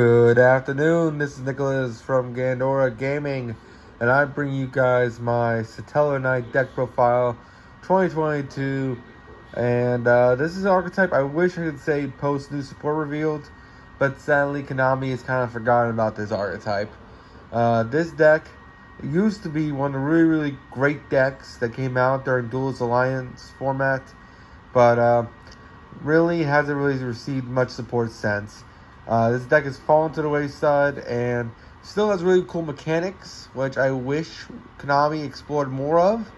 Good afternoon, this is Nicholas from Gandora Gaming, and I bring you guys my Stellarknight deck profile 2022, and this is an archetype I wish I could say post new support revealed, but sadly Konami has kind of forgotten about this archetype. This deck used to be one of the really great decks that came out during Duelist Alliance format, but really hasn't really received much support since. This deck has fallen to the wayside and still has really cool mechanics, which I wish Konami explored more of.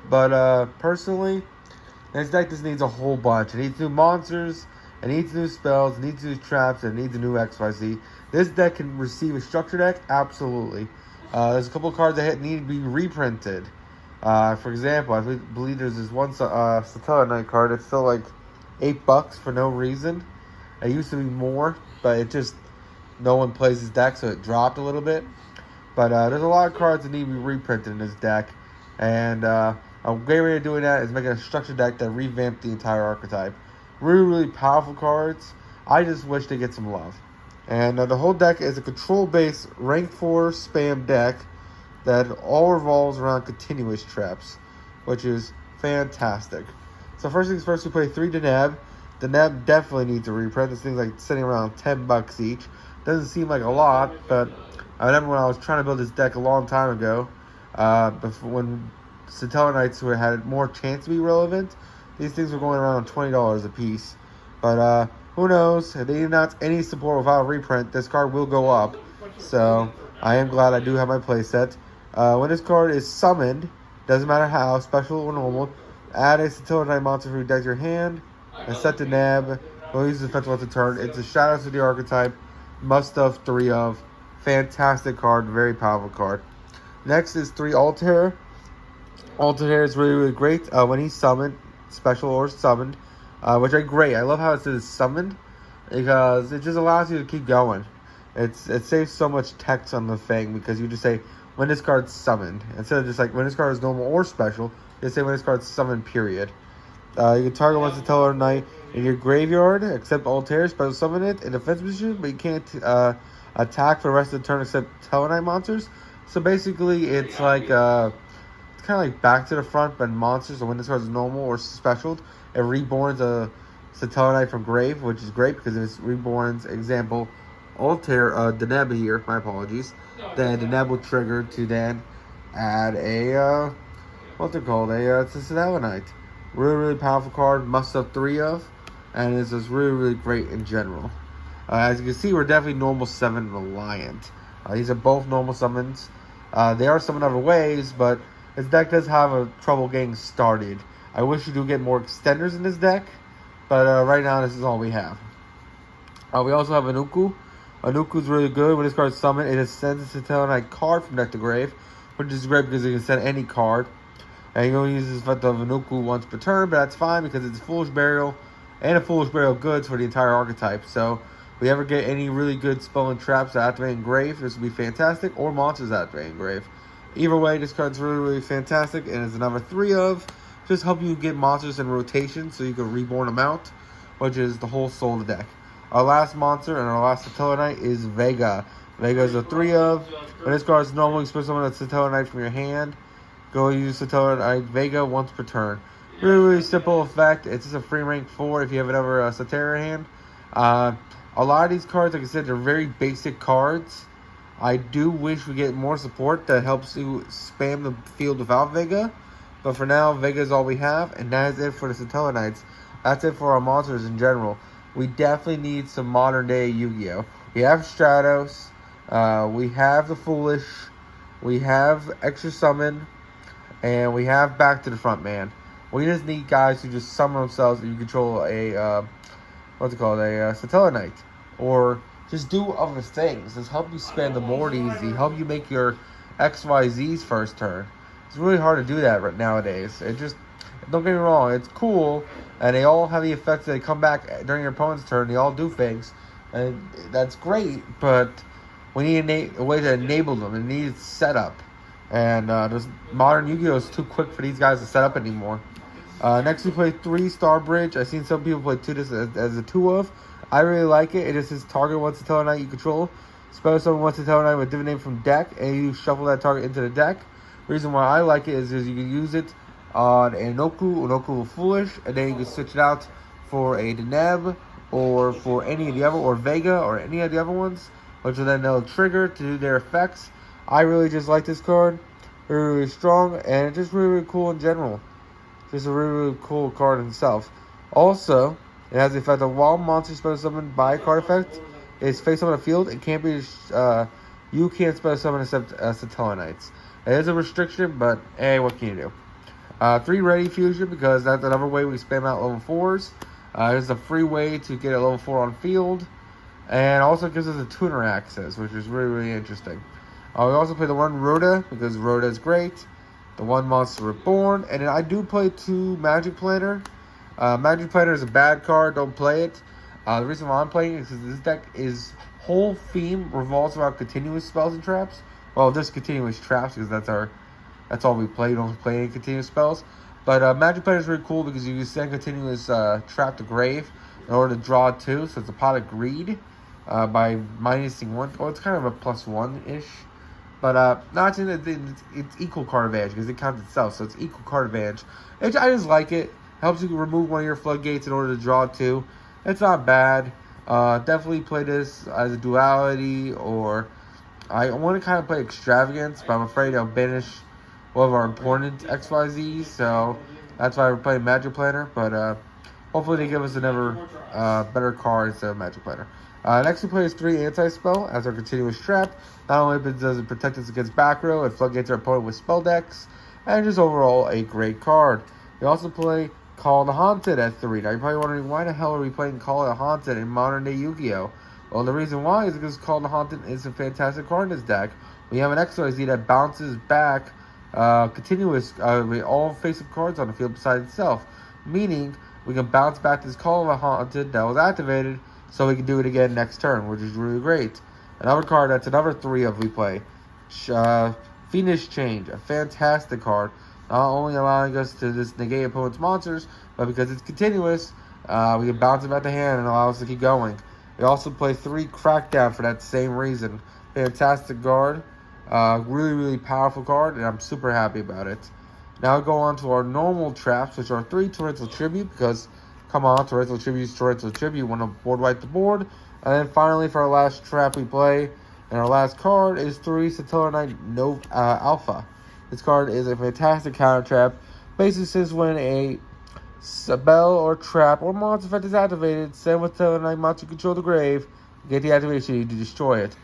But personally, this deck just needs a whole bunch. It needs new monsters, it needs new spells, it needs new traps, and it needs a new XYZ. This deck can receive a structure deck? Absolutely. There's a couple of cards that need to be reprinted. For example, I believe there's this one Stellarknight card. It's still like $8 for no reason. It used to be more, but it just, no one plays this deck, so it dropped a little bit. But there's a lot of cards that need to be reprinted in this deck. And a great way of doing that is making a structured deck that revamped the entire archetype. Really powerful cards. I just wish they get some love. And the whole deck is a control-based rank 4 spam deck that all revolves around continuous traps, which is fantastic. So first things first, we play 3 Deneb. Deneb definitely needs a reprint. This thing's like sitting around $10 each. Doesn't seem like a lot, but I remember when I was trying to build this deck a long time ago, before when Stellarknights had more chance to be relevant, these things were going around $20 a piece. But who knows? If they announce any support without a reprint, this card will go up. So I am glad I do have my playset. When this card is summoned, doesn't matter how, special or normal, add a Stellarknight monster who decks your hand, and set the nab. We'll use the defense once a turn. It's a Shadows of the Archetype. Must have 3 of. Fantastic card. Very powerful card. Next is 3 Altair. Altair is really great when he's summoned. Special or summoned. Which are great. I love how it says summoned, because it just allows you to keep going. It saves so much text on the thing, because you just say when this card's summoned. Instead of just like when this card is normal or special, you say when this card's summoned, period. You can target one Stellarknight in your graveyard, except Altair, special summon it in defense position, but you can't attack for the rest of the turn except Stellarknight monsters. So basically, it's like it's kind of like back to the front, but monsters. So when this card is normal or special, it reborns a Stellarknight from grave, which is great because it's reborns. Example, Altair, Deneb here. My apologies. Then Deneb will trigger to then add a what's it called? It's a Stellarknight. Really powerful card, must have 3 of, and it's just really great in general. As you can see, we're definitely normal 7 reliant. These are both normal summons. They are summoned other ways, but this deck does have a trouble getting started. I wish you do get more extenders in this deck, but right now this is all we have. We also have Anuku. Anuku's really good. When this card is summoned, it just sends a Stellarknight card from deck to grave, which is great because you can send any card. And you only use this effect of Anuku once per turn, but that's fine because it's Foolish Burial and a Foolish Burial goods for the entire archetype. So if we ever get any really good spell and traps that activate in grave, this would be fantastic, or monsters that activate in grave. Either way, this card's really fantastic, and it's another 3 of. Just help you get monsters in rotation so you can reborn them out, which is the whole soul of the deck. Our last monster and our last Stellarknight is Vega. Vega is a 3 of. When this card is normal, you special summon a Stellarknight from your hand. Go use Stellarknight Vega once per turn. Really simple effect. It's just a free rank 4 if you have another Stellarknight hand. A lot of these cards, like I said, they're very basic cards. I do wish we get more support that helps you spam the field without Vega. But for now, Vega is all we have, and that is it for the Stellarknights. That's it for our monsters in general. We definitely need some modern day Yu-Gi-Oh! We have Stratos, we have the Foolish, we have Extra Summon, and we have Back to the Front Man. We just need guys who just summon themselves and you control a, what's it called, a Stellarknight. Or just do other things. Just help you spam the board easy. Help you make your XYZs first turn. It's really hard to do that right nowadays. It just, don't get me wrong, it's cool. And they all have the effects that they come back during your opponent's turn. They all do things. And that's great, but we need a way to enable them. It needs setup. And this modern Yu-Gi-Oh! Is too quick for these guys to set up anymore. Next we play 3 Starbridge. I've seen some people play 2 this as a 2 of. I really like it. It just says target one Stellarknight you control. Special summon one Stellarknight with different name from deck, and you shuffle that target into the deck. The reason why I like it is you can use it on an Inoku Foolish, and then you can switch it out for a Deneb, or for any of the other, or Vega, or any of the other ones, which will then they'll trigger to do their effects. I really just like this card. Really, really strong, and it's just really, really cool in general. Just a really, really cool card in itself. Also, it has the effect that while monster special summoned by a card effect is face up on the field, it can't be, you can't special summon except Stellarknights. It is a restriction, but hey, what can you do? 3 ready fusion, because that's another way we spam out level 4s. It's a free way to get a level 4 on field, and also gives us a tuner access, which is really, really interesting. We also play the 1 Rhoda, because Rhoda is great. The 1 Monster Reborn, and then I do play 2 Magic Planner. Magic Planner is a bad card, don't play it. The reason why I'm playing it is because this deck is whole theme revolves around continuous spells and traps. Well, just continuous traps, because that's all we play. We don't play any continuous spells. But Magic Planner is really cool because you can send continuous trap to grave in order to draw 2. So it's a Pot of Greed by minusing 1. Well, it's kind of a +1-ish. But not it's equal card advantage because it counts itself, so it's equal card advantage. I just like it. Helps you remove one of your floodgates in order to draw 2. It's not bad. Definitely play this as a duality, or I want to kind of play Extravagance, but I'm afraid I'll banish one of our important XYZs, so that's why we're playing Magic Planner. But hopefully they give us another better card instead of Magic Planner. Next we play is 3 Anti-Spell as our continuous trap. Not only does it protect us against back row, it floodgates our opponent with spell decks, and just overall a great card. We also play Call the Haunted at 3. Now you're probably wondering, why the hell are we playing Call the Haunted in modern day Yu-Gi-Oh? Well, the reason why is because Call the Haunted is a fantastic card in this deck. We have an XYZ that bounces back continuous all face-up cards on the field beside itself, meaning we can bounce back this Call of the Haunted that was activated, so we can do it again next turn, which is really great. Another card that's another 3 of we play, Fiendish Change, a fantastic card. Not only allowing us to just negate opponent's monsters, but because it's continuous, we can bounce it back to hand and allow us to keep going. We also play 3 Crackdown for that same reason. Fantastic card. Really, really powerful card, and I'm super happy about it. Now we go on to our normal traps, which are 3 Torrential Tribute, because, come on, Torrential Tribute, want to board wipe the board. And then finally, for our last trap we play, and our last card is 3 Stellarknight Alpha. This card is a fantastic counter trap. Basically says when a spell or trap or monster effect is activated, send with Stellarknight monster control the grave, get the activation, you destroy it.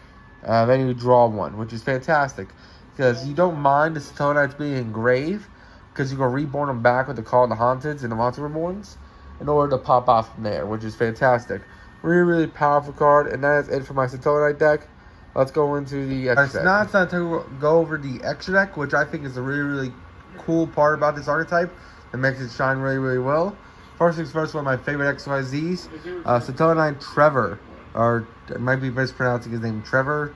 Then you draw 1, which is fantastic. Because you don't mind the Stellarknights being in grave, because you can reborn them back with the Call of the Haunteds and the Monster Reborns in order to pop off from there, which is fantastic. Really, really powerful card, and that is it for my Stellarknight deck. Let's go into the extra deck. Now it's time to go over the extra deck, which I think is a really, really cool part about this archetype that makes it shine really, really well. First things first, one of my favorite XYZs, Stellarknight Trevor, or it might be mispronouncing his name, Trevor,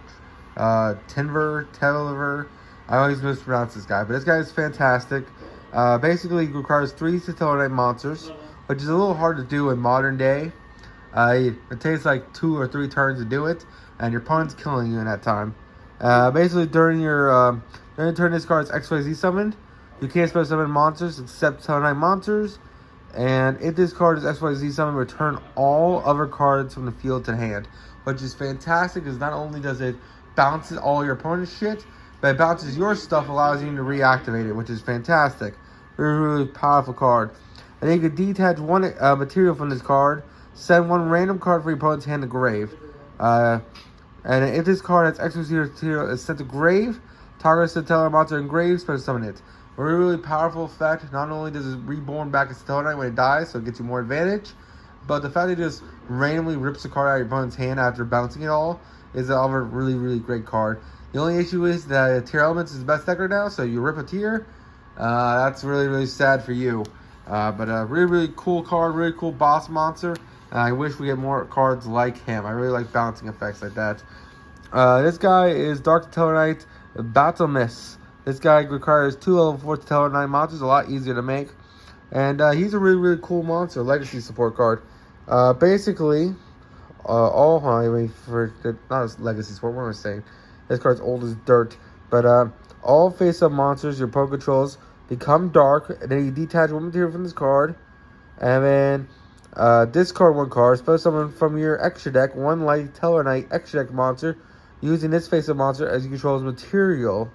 Telliver. I always mispronounce this guy, but this guy is fantastic. Basically, he requires 3 Stellarknight monsters, which is a little hard to do in modern day. It takes like 2 or 3 turns to do it, and your opponent's killing you in that time. Basically, during the turn this card's XYZ summoned, you can't special summon monsters except Stellarknight monsters. And if this card is XYZ summoned, return all other cards from the field to hand, which is fantastic because not only does it bounce all your opponent's shit, but it bounces your stuff, allows you to reactivate it, which is fantastic. Really, really powerful card. And then you can detach 1 material from this card, send 1 random card from your opponent's hand to grave. And if this card has XYZ material is sent to grave, target a Stellarknight monster in grave, special summon it. A really, really powerful effect. Not only does it reborn back a Stellarknight when it dies, so it gets you more advantage, but the fact that it just randomly rips the card out of your opponent's hand after bouncing it all is another really, really great card. The only issue is that Tier Elements is the best deck right now, so you rip a tier. That's really, really sad for you. But a really, really cool card, really cool boss monster. I wish we get more cards like him. I really like bouncing effects like that. This guy is Dark Stellarknight Battle Miss. This guy requires 2 level 4 Stellarknight monsters, a lot easier to make. And he's a really, really cool monster, legacy support card. Basically, not a legacy sport. What am I saying? This card's old as dirt. But all face-up monsters, your Pokemon controls, become dark, and then you detach one material from this card, and then discard one card. Special summon from your extra deck one light Stellarknight extra deck monster, using this face-up monster as you control as material,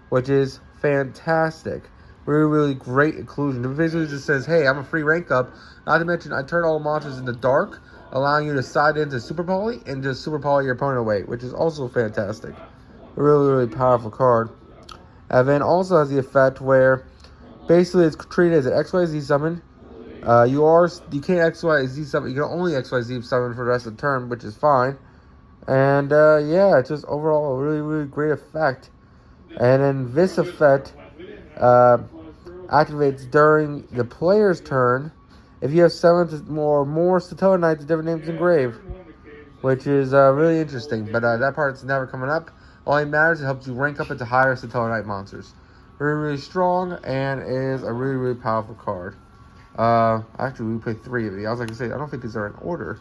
which is fantastic. Really, really great inclusion. It basically just says, hey, I'm a free rank up. Not to mention, I turn all monsters into dark, allowing you to side into Super Poly and just Super Poly your opponent away, which is also fantastic. A really, really powerful card. And then also has the effect where basically it's treated as an XYZ summon. You can't XYZ summon. You can only XYZ summon for the rest of the turn, which is fine. And yeah, it's just overall a really, really great effect. And then this effect activates during the player's turn if you have 7 or more Stellarknights with different names engraved, which is really interesting. But that part's never coming up. All it matters, it helps you rank up into higher Stellarknight monsters. Really, really strong, and is a really, really powerful card. Actually, we played 3 of these. I was like to say, I don't think these are in order.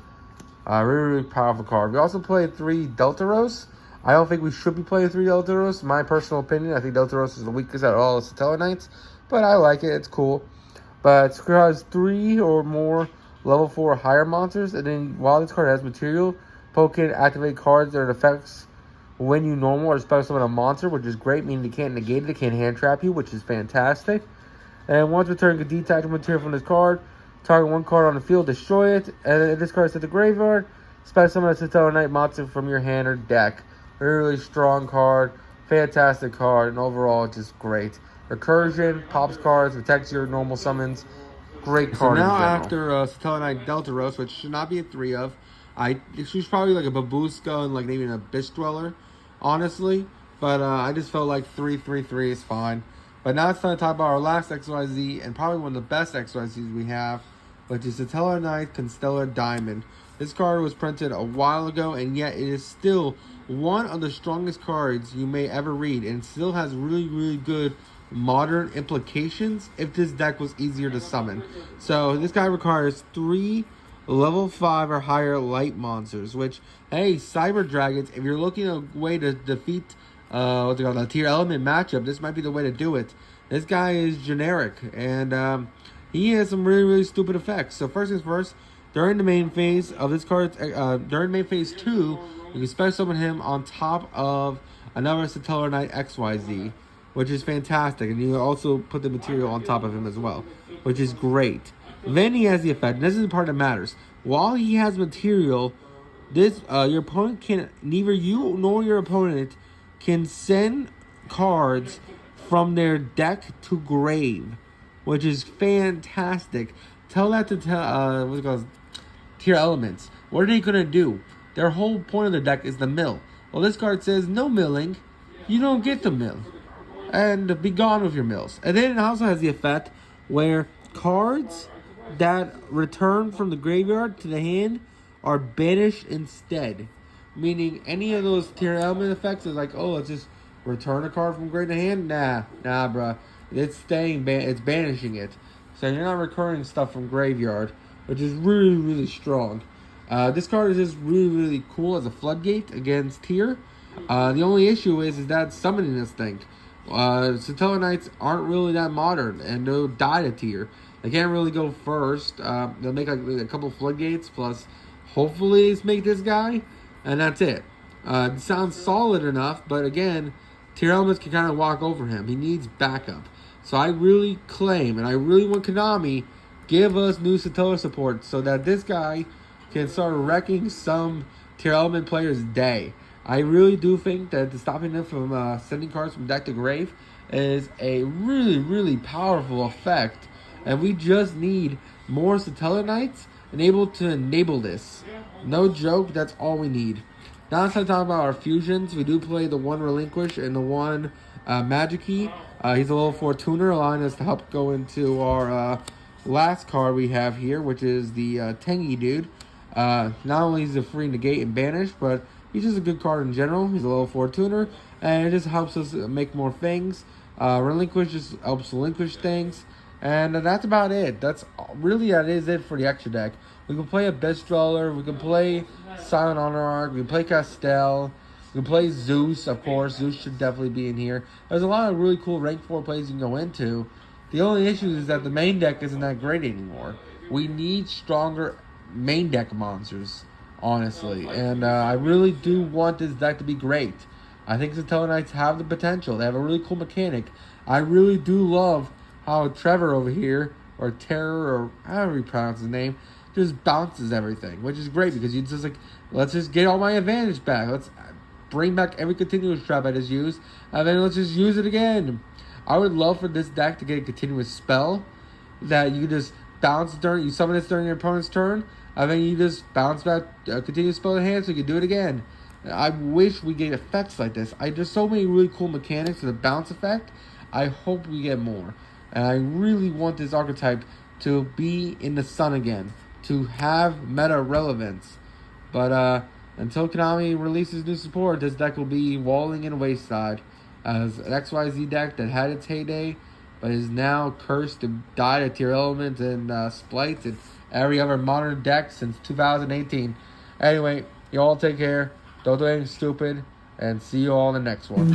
Really, really powerful card. We also played 3 Deltaros. I don't think we should be playing 3 Deltaros. My personal opinion, I think Deltaros is the weakest out of all the Stellarknights. But I like it. It's cool. But this card has 3 or more level 4 or higher monsters. And then while this card has material, Pokemon activate cards that are effects when you normal or special summon a monster, which is great, meaning they can't negate it, they can't hand trap you, which is fantastic. And once return, can detach material from this card, target one card on the field, destroy it, and then if this card is at the graveyard, special summon a Stellarknight monster from your hand or deck. Really strong card, fantastic card, and overall just great. Recursion, pops cards, protects your normal summons. Great card. So now after Stellarknight Deltaros, which should not be a 3 of, she's probably like a Babushka and like maybe an Abyss Dweller, honestly. But I just felt like 3/3/3 is fine. But now it's time to talk about our last XYZ and probably one of the best XYZs we have, which is the Stellarknight Constellar Diamond. This card was printed a while ago, and yet it is still one of the strongest cards you may ever read, and still has really, really good modern implications if this deck was easier to summon. So this guy requires 3 level 5 or higher light monsters, which, hey, Cyber Dragons, if you're looking at a way to defeat a tier element matchup, this might be the way to do it. This guy is generic, and he has some really, really stupid effects. So first things first, during the main phase of this card, during main phase 2, you can special summon him on top of another Stellarknight XYZ, which is fantastic. And you also put the material on top of him as well, which is great. Then he has the effect, and this is the part that matters. While he has material, this your opponent can, neither you nor your opponent can send cards from their deck to grave, which is fantastic. Tell that to what's it called, tier elements. What are they gonna do? Their whole point of the deck is the mill. Well, this card says no milling. You don't get the mill, and be gone with your mills. And then it also has the effect where cards that return from the graveyard to the hand are banished instead. Meaning any of those tier element effects is like, oh, let's just return a card from grave to hand. Nah, bruh. It's it's banishing it. So you're not recurring stuff from graveyard, which is really, really strong. This card is just really, really cool as a floodgate against tier. The only issue is that summoning this thing. Stellarknights aren't really that modern, and they'll die to tier. They can't really go first. They'll make like a couple floodgates, plus hopefully make this guy, and that's it. It sounds solid enough, but again, tier elements can kind of walk over him. He needs backup. So I really claim, and I really want Konami, give us new Stellar support so that this guy can start wrecking some tier element players' day. I really do think that stopping them from sending cards from deck to grave is a really, really powerful effect. And we just need more Stellarknights and able to enable this. No joke, that's all we need. Now let's talk about our fusions. We do play the 1 Relinquish and the 1 Magic Key. He's a level 4 tuner, allowing us to help go into our last card we have here, which is the Tangy Dude. Not only is he free negate and banish, but he's just a good card in general. He's a level 4 tuner, and it just helps us make more things. Relinquish just helps relinquish things. And that's about it. That is it for the extra deck. We can play a Best Dweller. We can play Silent Honor. We can play Castell. We can play Zeus, of course. Zeus should definitely be in here. There's a lot of really cool rank 4 plays you can go into. The only issue is that the main deck isn't that great anymore. We need stronger main deck monsters, honestly. And I really do want this deck to be great. I think the Stellarknights have the potential. They have a really cool mechanic. I really do love how Trevor over here, or Terror, or however you pronounce his name, just bounces everything, which is great because you just like, let's just get all my advantage back. Let's bring back every continuous trap I just used, and then let's just use it again. I would love for this deck to get a continuous spell that you can just bounce during, you summon this during your opponent's turn, and then you just bounce back a continuous spell in hand so you can do it again. I wish we get effects like this. There's so many really cool mechanics with the bounce effect. I hope we get more. And I really want this archetype to be in the sun again, to have meta relevance. But until Konami releases new support, this deck will be walling in wayside as an XYZ deck that had its heyday, but is now cursed to die to tier elements and splites and every other modern deck since 2018. Anyway, you all take care. Don't do anything stupid, and see you all in the next one.